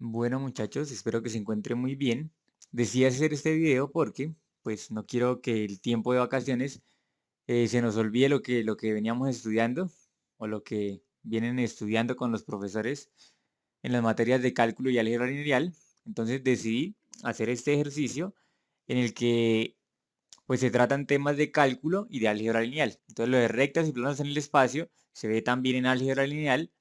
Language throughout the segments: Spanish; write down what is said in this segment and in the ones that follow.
Bueno muchachos, espero que se encuentren muy bien. Decidí hacer este video porque pues no quiero que el tiempo de vacaciones se nos olvide lo que veníamos estudiando o lo que vienen estudiando con los profesores en las materias de cálculo y álgebra lineal. Entonces decidí hacer este ejercicio en el que pues se tratan temas de cálculo y de álgebra lineal. Entonces lo de rectas y planos en el espacio se ve también en álgebra lineal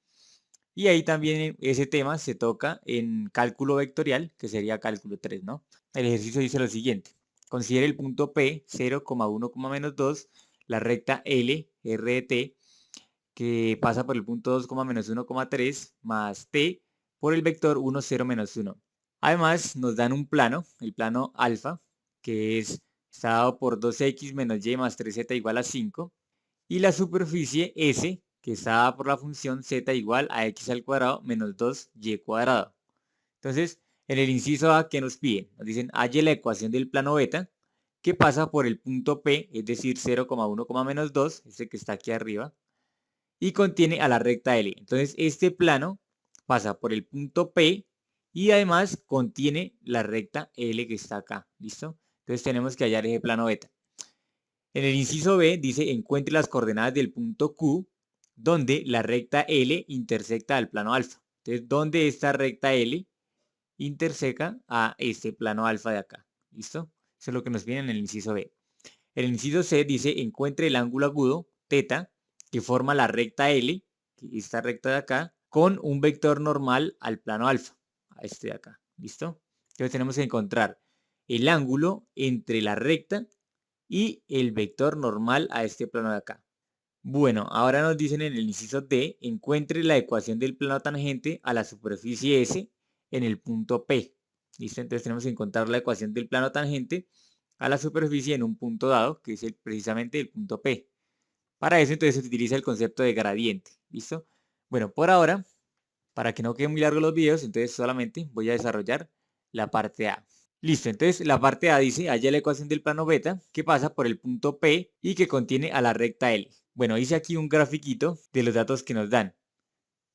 y ahí también ese tema se toca en cálculo vectorial, que sería cálculo 3, ¿no? El ejercicio dice lo siguiente. Considere el punto P, 0,1, menos 2, la recta L, R de T, que pasa por el punto 2, menos 1, 3, más T, por el vector 1, 0, menos 1. Además, nos dan un plano, el plano alfa, que está dado por 2x menos y más 3z igual a 5, y la superficie S, que está dada por la función z igual a x al cuadrado menos 2y cuadrado. Entonces, en el inciso A, ¿qué nos piden? Nos dicen, halle la ecuación del plano beta, que pasa por el punto P, es decir, 0,1, menos 2, este que está aquí arriba, y contiene a la recta L. Entonces, este plano pasa por el punto P y además contiene la recta L que está acá. ¿Listo? Entonces, tenemos que hallar ese plano beta. En el inciso B dice encuentre las coordenadas del punto Q donde la recta L intersecta al plano alfa. Entonces, donde esta recta L interseca a este plano alfa de acá. ¿Listo? Eso es lo que nos viene en el inciso B. El inciso C dice encuentre el ángulo agudo teta que forma la recta L, esta recta de acá, con un vector normal al plano alfa, a este de acá. ¿Listo? Entonces tenemos que encontrar el ángulo entre la recta y el vector normal a este plano de acá. Bueno, ahora nos dicen en el inciso D, encuentre la ecuación del plano tangente a la superficie S en el punto P. ¿Listo? Entonces tenemos que encontrar la ecuación del plano tangente a la superficie en un punto dado, que es precisamente el punto P. Para eso entonces se utiliza el concepto de gradiente. ¿Listo? Bueno, por ahora, para que no queden muy largos los videos, entonces solamente voy a desarrollar la parte A. Listo, entonces la parte A dice, halla la ecuación del plano beta que pasa por el punto P y que contiene a la recta L. Bueno, hice aquí un grafiquito de los datos que nos dan.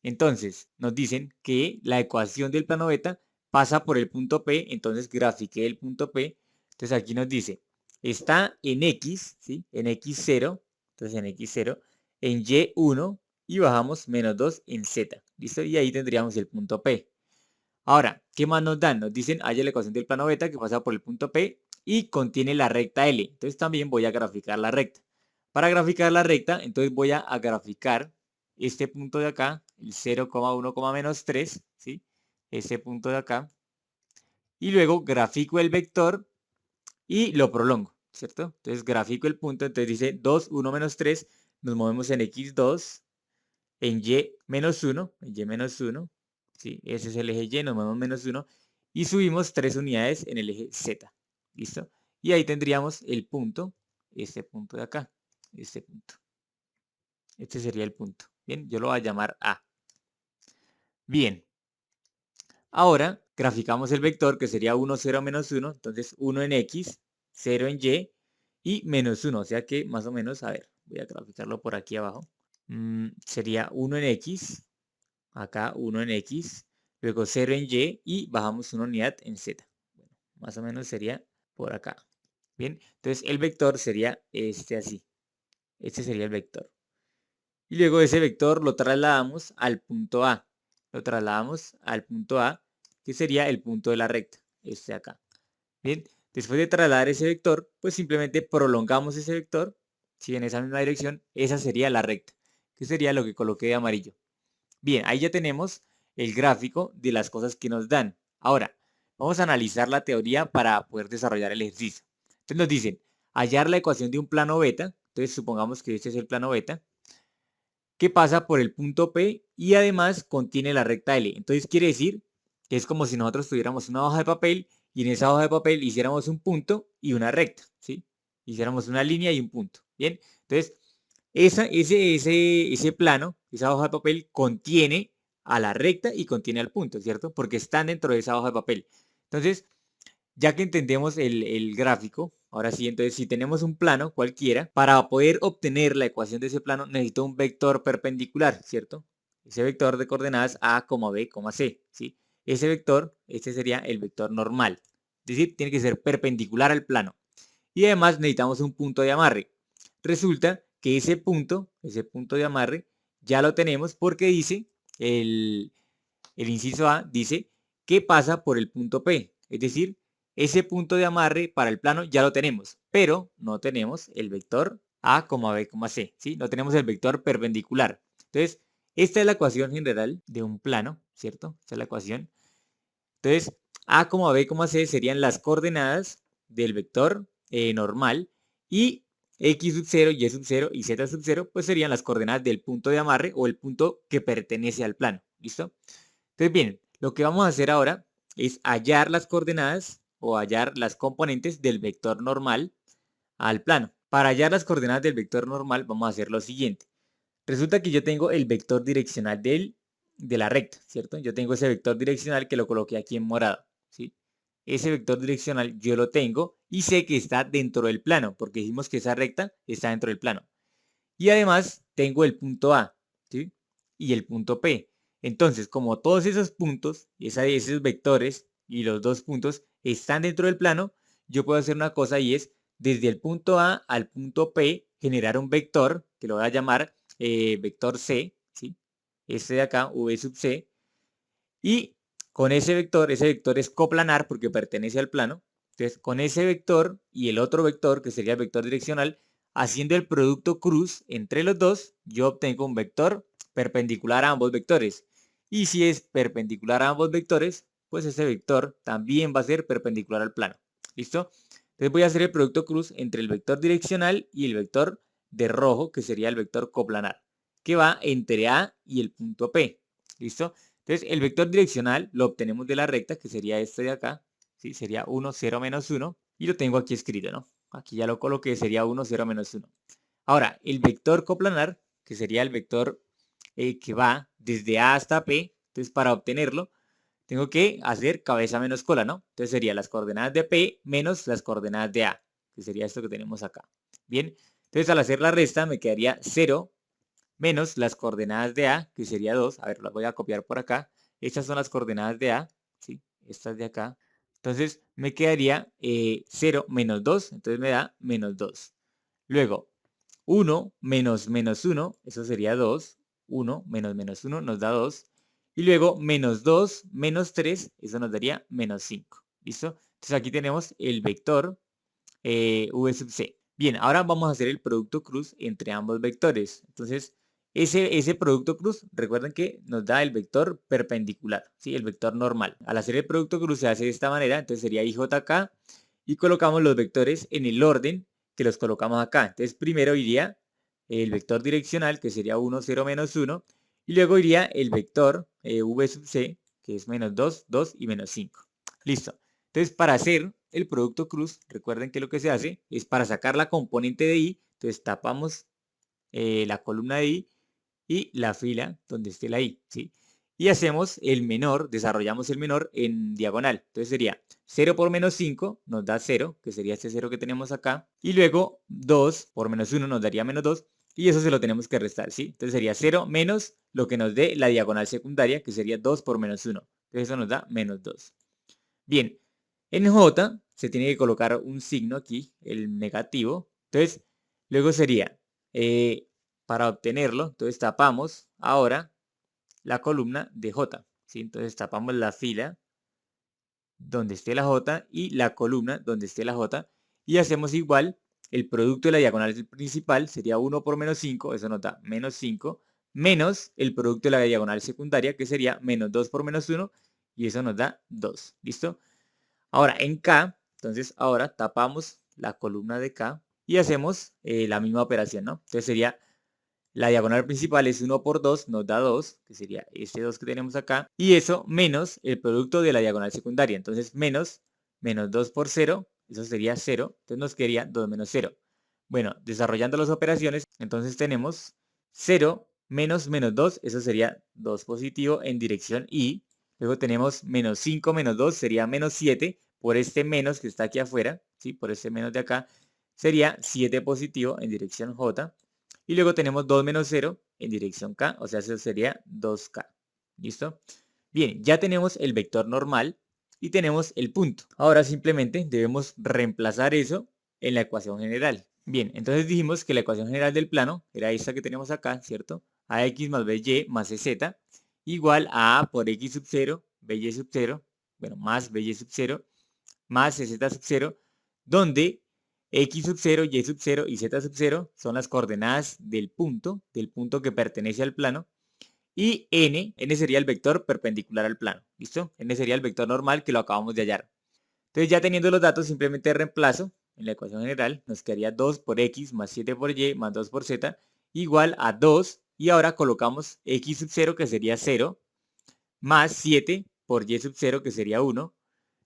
Entonces, nos dicen que la ecuación del plano beta pasa por el punto P, entonces grafiqué el punto P. Entonces aquí nos dice, está en X, ¿sí? En X0, entonces en X0, en Y1 y bajamos menos 2 en Z, ¿listo? Y ahí tendríamos el punto P. Ahora, ¿qué más nos dan? Nos dicen, haya la ecuación del plano beta que pasa por el punto P y contiene la recta L. Entonces también voy a graficar la recta. Para graficar la recta, entonces voy a graficar este punto de acá, el 0,1, menos 3, ¿sí? Este punto de acá. Y luego grafico el vector y lo prolongo, ¿cierto? Entonces grafico el punto, entonces dice 2, 1, menos 3, nos movemos en X2, en Y menos 1, en Y menos 1, ¿sí? Ese es el eje Y, nos movemos menos 1 y subimos 3 unidades en el eje Z, ¿listo? Y ahí tendríamos el punto, este punto de acá, este punto. Este sería el punto. Bien, yo lo voy a llamar A. Bien, ahora graficamos el vector que sería 1, 0, menos 1, entonces 1 en X, 0 en Y menos 1, o sea que más o menos, a ver, voy a graficarlo por aquí abajo. Sería 1 en X, acá 1 en X, luego 0 en y bajamos una unidad en Z. Bueno, más o menos sería por acá. Bien, entonces el vector sería este así. Este sería el vector. Y luego ese vector lo trasladamos al punto A. Lo trasladamos al punto A, que sería el punto de la recta, este de acá. Bien, después de trasladar ese vector, pues simplemente prolongamos ese vector, si en esa misma dirección, esa sería la recta, que sería lo que coloqué de amarillo. Bien, ahí ya tenemos el gráfico de las cosas que nos dan. Ahora, vamos a analizar la teoría para poder desarrollar el ejercicio. Entonces nos dicen, hallar la ecuación de un plano beta, entonces supongamos que este es el plano beta, que pasa por el punto P y además contiene la recta L. Entonces quiere decir que es como si nosotros tuviéramos una hoja de papel y en esa hoja de papel hiciéramos un punto y una recta, ¿sí? Hiciéramos una línea y un punto, ¿bien? Entonces, ese plano, esa hoja de papel contiene a la recta y contiene al punto, ¿cierto? Porque están dentro de esa hoja de papel. Entonces, ya que entendemos el gráfico, ahora sí, entonces si tenemos un plano cualquiera, para poder obtener la ecuación de ese plano necesito un vector perpendicular, ¿cierto? Ese vector de coordenadas A, B, C, ¿sí? ese vector, este sería el vector normal. Es decir, tiene que ser perpendicular al plano. Y además necesitamos un punto de amarre. Resulta que ese punto de amarre, ya lo tenemos porque dice, el inciso A dice que pasa por el punto P. Es decir, ese punto de amarre para el plano ya lo tenemos, pero no tenemos el vector A, B, C, ¿sí? No tenemos el vector perpendicular. Entonces, esta es la ecuación general de un plano, ¿cierto? Esta es la ecuación. Entonces, A, B, C serían las coordenadas del vector normal y X sub 0, Y sub 0 y Z sub 0 pues serían las coordenadas del punto de amarre o el punto que pertenece al plano. ¿Listo? Entonces, bien, lo que vamos a hacer ahora es hallar las coordenadas o hallar las componentes del vector normal al plano. Para hallar las coordenadas del vector normal vamos a hacer lo siguiente. Resulta que yo tengo el vector direccional de la recta, ¿cierto? Yo tengo ese vector direccional que lo coloqué aquí en morado, ¿sí? Ese vector direccional yo lo tengo y sé que está dentro del plano, porque dijimos que esa recta está dentro del plano. Y además tengo el punto A, ¿sí? Y el punto P. Entonces, como todos esos puntos, esos vectores y los dos puntos están dentro del plano, yo puedo hacer una cosa y es, desde el punto A al punto P, generar un vector, que lo voy a llamar vector C, ¿sí? Este de acá, V sub C. Y con ese vector es coplanar porque pertenece al plano. Entonces, con ese vector y el otro vector, que sería el vector direccional, haciendo el producto cruz entre los dos, yo obtengo un vector perpendicular a ambos vectores. Y si es perpendicular a ambos vectores, pues ese vector también va a ser perpendicular al plano. ¿Listo? Entonces voy a hacer el producto cruz entre el vector direccional y el vector de rojo, que sería el vector coplanar, que va entre A y el punto P. ¿Listo? Entonces, el vector direccional lo obtenemos de la recta, que sería este de acá, ¿sí? Sería 1, 0, menos 1, y lo tengo aquí escrito, ¿no? Aquí ya lo coloqué, sería 1, 0, menos 1. Ahora, el vector coplanar, que sería el vector que va desde A hasta P, entonces para obtenerlo, tengo que hacer cabeza menos cola, ¿no? Entonces sería las coordenadas de P menos las coordenadas de A, que sería esto que tenemos acá. Bien, entonces al hacer la resta me quedaría 0 menos las coordenadas de A, que sería 2. A ver, las voy a copiar por acá. Estas son las coordenadas de A, ¿sí? Estas de acá. Entonces me quedaría 0 menos 2, entonces me da menos 2. Luego, 1 menos menos 1, eso sería 2. 1 menos menos 1 nos da 2. Y luego menos 2 menos 3, eso nos daría menos 5. ¿Listo? Entonces aquí tenemos el vector V sub C. Bien, ahora vamos a hacer el producto cruz entre ambos vectores. Entonces, ese producto cruz, recuerden que nos da el vector perpendicular, ¿sí? El vector normal. Al hacer el producto cruz se hace de esta manera, entonces sería IJK y colocamos los vectores en el orden que los colocamos acá. Entonces, primero iría el vector direccional, que sería 1, 0, menos 1, y luego iría el vector V sub C, que es menos 2, 2 y menos 5. Listo. Entonces, para hacer el producto cruz, recuerden que lo que se hace es para sacar la componente de I, entonces tapamos la columna de I y la fila donde esté la I, ¿sí? Y hacemos el menor, desarrollamos el menor en diagonal. Entonces sería 0 por menos 5 nos da 0, que sería este 0 que tenemos acá. Y luego 2 por menos 1 nos daría menos 2. Y eso se lo tenemos que restar, ¿sí? Entonces sería 0 menos lo que nos dé la diagonal secundaria, que sería 2 por menos 1. Entonces eso nos da menos 2. Bien, en J se tiene que colocar un signo aquí, el negativo. Entonces, luego sería, para obtenerlo, entonces tapamos ahora la columna de J, ¿sí? Entonces tapamos la fila donde esté la J y la columna donde esté la J y hacemos igual el producto de la diagonal principal sería 1 por menos 5, eso nos da menos 5, menos el producto de la diagonal secundaria que sería menos 2 por menos 1 y eso nos da 2, ¿listo? Ahora en K, entonces ahora tapamos la columna de K y hacemos la misma operación, ¿no? Entonces sería la diagonal principal es 1 por 2, nos da 2, que sería este 2 que tenemos acá, y eso menos el producto de la diagonal secundaria. Entonces menos 2 por 0, eso sería 0, entonces nos quedaría 2 menos 0. Bueno, desarrollando las operaciones, entonces tenemos 0 menos menos 2, eso sería 2 positivo en dirección Y. Luego tenemos menos 5 menos 2 sería menos 7, por este menos que está aquí afuera, ¿sí? Por este menos de acá, sería 7 positivo en dirección J. Y luego tenemos 2 menos 0 en dirección K, o sea, eso sería 2K. ¿Listo? Bien, ya tenemos el vector normal y tenemos el punto. Ahora simplemente debemos reemplazar eso en la ecuación general. Bien, entonces dijimos que la ecuación general del plano era esta que tenemos acá, ¿cierto? AX más BY más CZ igual a A por X sub 0, BY sub 0, bueno, más BY sub 0, más CZ sub 0, donde X sub 0, Y sub 0 y Z sub 0 son las coordenadas del punto que pertenece al plano, y n sería el vector perpendicular al plano, ¿listo? N sería el vector normal que lo acabamos de hallar. Entonces ya teniendo los datos, simplemente reemplazo en la ecuación general, nos quedaría 2 por x más 7 por y más 2 por z igual a 2, y ahora colocamos x sub 0 que sería 0, más 7 por y sub 0 que sería 1,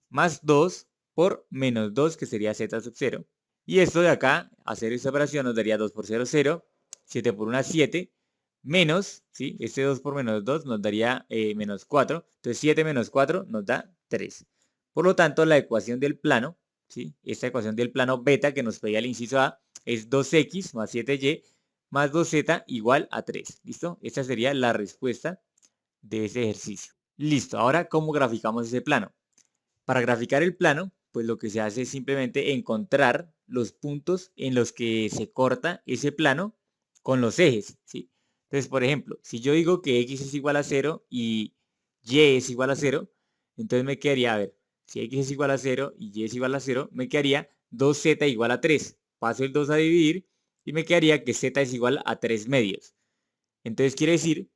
más 2 por menos 2 que sería z sub 0. Y esto de acá, hacer esta operación nos daría 2 por 0, 0, 7 por 1, 7, menos, ¿sí? Este 2 por menos 2 nos daría menos 4. Entonces 7 menos 4 nos da 3. Por lo tanto, la ecuación del plano, ¿sí? Esta ecuación del plano beta que nos pedía el inciso A es 2x más 7y más 2z igual a 3. ¿Listo? Esta sería la respuesta de ese ejercicio. Listo. Ahora, ¿cómo graficamos ese plano? Para graficar el plano, pues lo que se hace es simplemente encontrar los puntos en los que se corta ese plano con los ejes, ¿sí? Entonces, por ejemplo, si yo digo que x es igual a 0 y y es igual a 0, entonces me quedaría, a ver, si x es igual a 0 y y es igual a 0, me quedaría 2z igual a 3. Paso el 2 a dividir y me quedaría que z es igual a 3 medios. Entonces quiere decir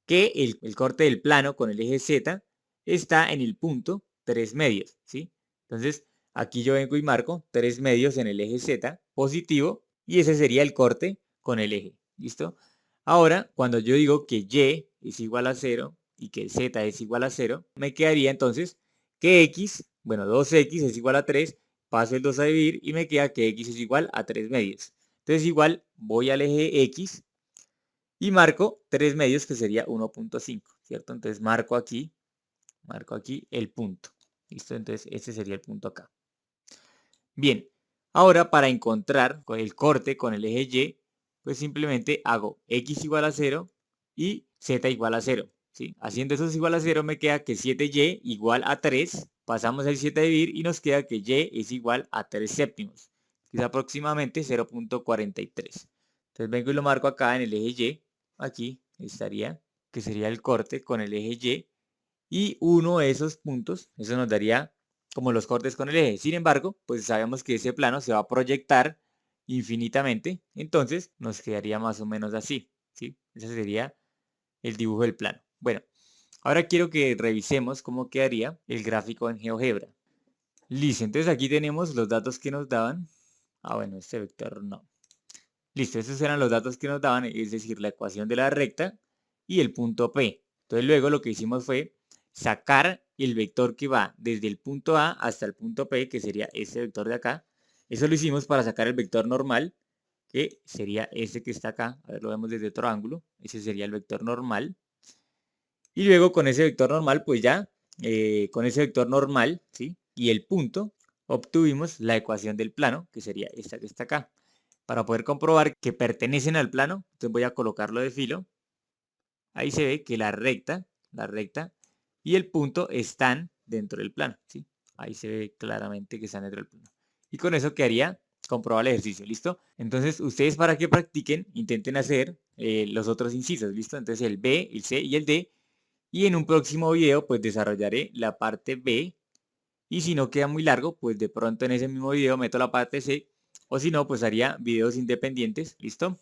que el corte del plano con el eje Z está en el punto 3 medios, ¿sí? Entonces, aquí yo vengo y marco 3 medios en el eje Z positivo y ese sería el corte con el eje, ¿listo? Ahora, cuando yo digo que Y es igual a 0 y que Z es igual a 0, me quedaría entonces que X, bueno, 2X es igual a 3, paso el 2 a dividir y me queda que X es igual a 3 medios. Entonces, igual voy al eje X y marco 3 medios que sería 1.5, ¿cierto? Entonces marco aquí el punto. ¿Listo? Entonces este sería el punto acá. Bien, ahora para encontrar el corte con el eje Y, pues simplemente hago x igual a 0 y z igual a 0. ¿Sí? Haciendo eso igual a 0 me queda que 7y igual a 3. Pasamos el 7 a dividir y nos queda que y es igual a 3 séptimos, que es aproximadamente 0.43. Entonces vengo y lo marco acá en el eje Y. Aquí estaría, que sería el corte con el eje Y. Y uno de esos puntos, eso nos daría como los cortes con el eje. Sin embargo, pues sabemos que ese plano se va a proyectar infinitamente, entonces nos quedaría más o menos así, ¿sí? Ese sería el dibujo del plano. Bueno, ahora quiero que revisemos cómo quedaría el gráfico en GeoGebra. Listo, entonces aquí tenemos los datos que nos daban. Ah, bueno, este vector no. Listo, esos eran los datos que nos daban, es decir, la ecuación de la recta y el punto P. Entonces luego lo que hicimos fue sacar el vector que va desde el punto A hasta el punto P, que sería este vector de acá. Eso lo hicimos para sacar el vector normal, que sería este que está acá. A ver, lo vemos desde otro ángulo. Ese sería el vector normal. Y luego con ese vector normal, pues ya, con ese vector normal, ¿sí? Y el punto, obtuvimos la ecuación del plano, que sería esta que está acá. Para poder comprobar que pertenecen al plano, entonces voy a colocarlo de filo. Ahí se ve que la recta y el punto están dentro del plano, ¿sí? Ahí se ve claramente que están dentro del plano. Y con eso quedaría comprobar el ejercicio, ¿listo? Entonces, ustedes para que practiquen, intenten hacer los otros incisos, ¿listo? Entonces, el B, el C y el D. Y en un próximo video, pues desarrollaré la parte B. Y si no queda muy largo, pues de pronto en ese mismo video meto la parte C. O si no, pues haría videos independientes, ¿listo?